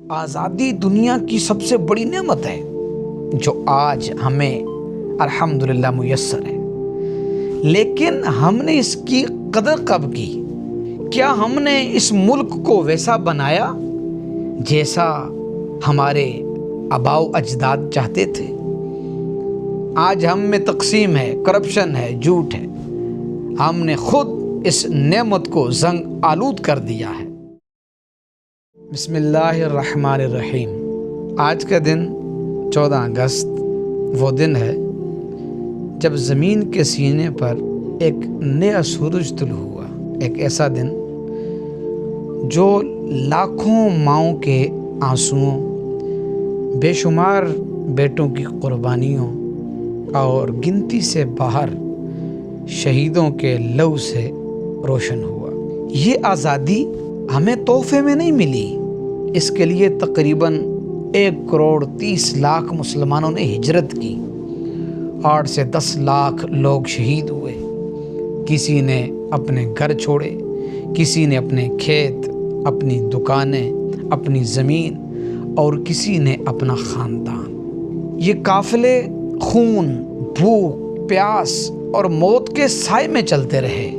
آزادی دنیا کی سب سے بڑی نعمت ہے جو آج ہمیں الحمدللہ میسر ہے، لیکن ہم نے اس کی قدر کب کی؟ کیا ہم نے اس ملک کو ویسا بنایا جیسا ہمارے آباء و اجداد چاہتے تھے؟ آج ہم میں تقسیم ہے، کرپشن ہے، جھوٹ ہے۔ ہم نے خود اس نعمت کو زنگ آلود کر دیا ہے۔ بسم اللہ الرحمن الرحیم۔ آج کا دن 14 اگست وہ دن ہے جب زمین کے سینے پر ایک نیا سورج طلوع ہوا، ایک ایسا دن جو لاکھوں ماؤں کے آنسوؤں، بے شمار بیٹوں کی قربانیوں اور گنتی سے باہر شہیدوں کے لہو سے روشن ہوا۔ یہ آزادی ہمیں تحفے میں نہیں ملی، اس کے لیے تقریباً 1,30,00,000 مسلمانوں نے ہجرت کی، 8 سے 10 لاکھ لوگ شہید ہوئے۔ کسی نے اپنے گھر چھوڑے، کسی نے اپنے کھیت، اپنی دکانیں، اپنی زمین، اور کسی نے اپنا خاندان۔ یہ قافلے خون، بھوک، پیاس اور موت کے سائے میں چلتے رہے،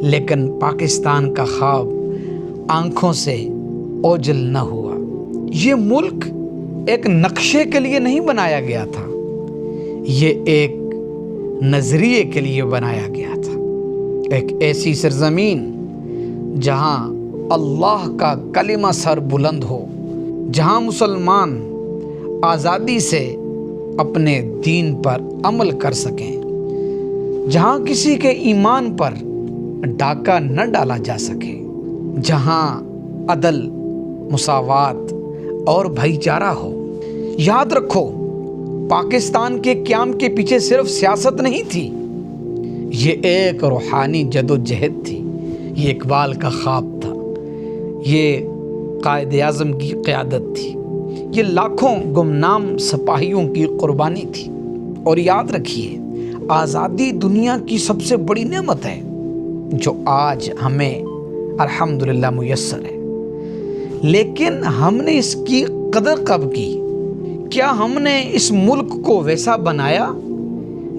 لیکن پاکستان کا خواب آنکھوں سے اوجھل نہ ہوا۔ یہ ملک ایک نقشے کے لیے نہیں بنایا گیا تھا، یہ ایک نظریے کے لیے بنایا گیا تھا۔ ایک ایسی سرزمین جہاں اللہ کا کلمہ سر بلند ہو، جہاں مسلمان آزادی سے اپنے دین پر عمل کر سکیں، جہاں کسی کے ایمان پر ڈاکہ نہ ڈالا جا سکے، جہاں عدل، مساوات اور بھائی چارہ ہو۔ یاد رکھو، پاکستان کے قیام کے پیچھے صرف سیاست نہیں تھی، یہ ایک روحانی جد و جہد تھی، یہ اقبال کا خواب تھا، یہ قائد اعظم کی قیادت تھی، یہ لاکھوں گمنام سپاہیوں کی قربانی تھی۔ اور یاد رکھیے، آزادی دنیا کی سب سے بڑی نعمت ہے جو آج ہمیں الحمدللہ میسر ہے، لیکن ہم نے اس کی قدر کب کی؟ کیا ہم نے اس ملک کو ویسا بنایا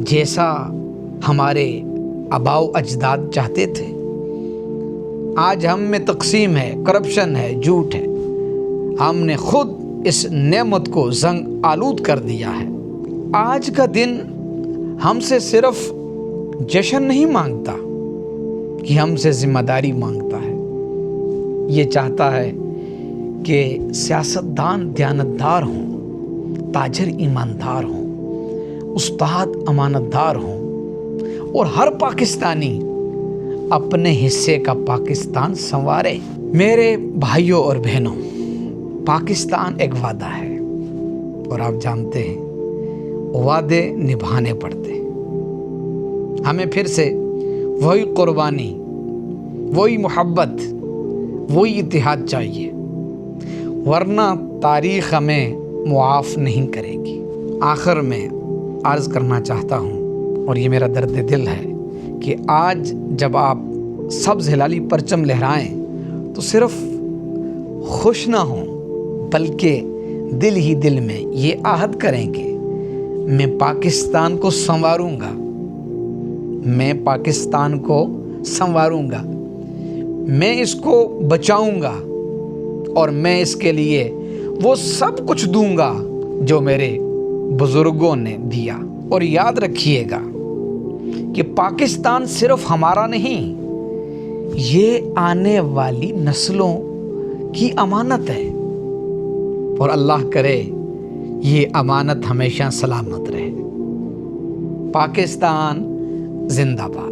جیسا ہمارے آباء و اجداد چاہتے تھے؟ آج ہم میں تقسیم ہے، کرپشن ہے، جھوٹ ہے۔ ہم نے خود اس نعمت کو زنگ آلود کر دیا ہے۔ آج کا دن ہم سے صرف جشن نہیں مانگتا کہ ہم سے ذمہ داری مانگتا ہے۔ یہ چاہتا ہے کہ سیاستدان دیانتدار ہوں، تاجر ایماندار ہوں، استاد امانتدار ہوں، اور ہر پاکستانی اپنے حصے کا پاکستان سنوارے۔ میرے بھائیوں اور بہنوں، پاکستان ایک وعدہ ہے، اور آپ جانتے ہیں وعدے نبھانے پڑتے ہیں۔ ہمیں پھر سے وہی قربانی، وہی محبت، وہی اتحاد چاہیے، ورنہ تاریخ ہمیں معاف نہیں کرے گی۔ آخر میں عرض کرنا چاہتا ہوں، اور یہ میرا درد دل ہے، کہ آج جب آپ سبز ہلالی پرچم لہرائیں تو صرف خوش نہ ہوں، بلکہ دل ہی دل میں یہ عہد کریں کہ میں پاکستان کو سنواروں گا، میں پاکستان کو سنواروں گا، میں اس کو بچاؤں گا، اور میں اس کے لیے وہ سب کچھ دوں گا جو میرے بزرگوں نے دیا۔ اور یاد رکھیے گا کہ پاکستان صرف ہمارا نہیں، یہ آنے والی نسلوں کی امانت ہے، اور اللہ کرے یہ امانت ہمیشہ سلامت رہے۔ پاکستان زندہ باد۔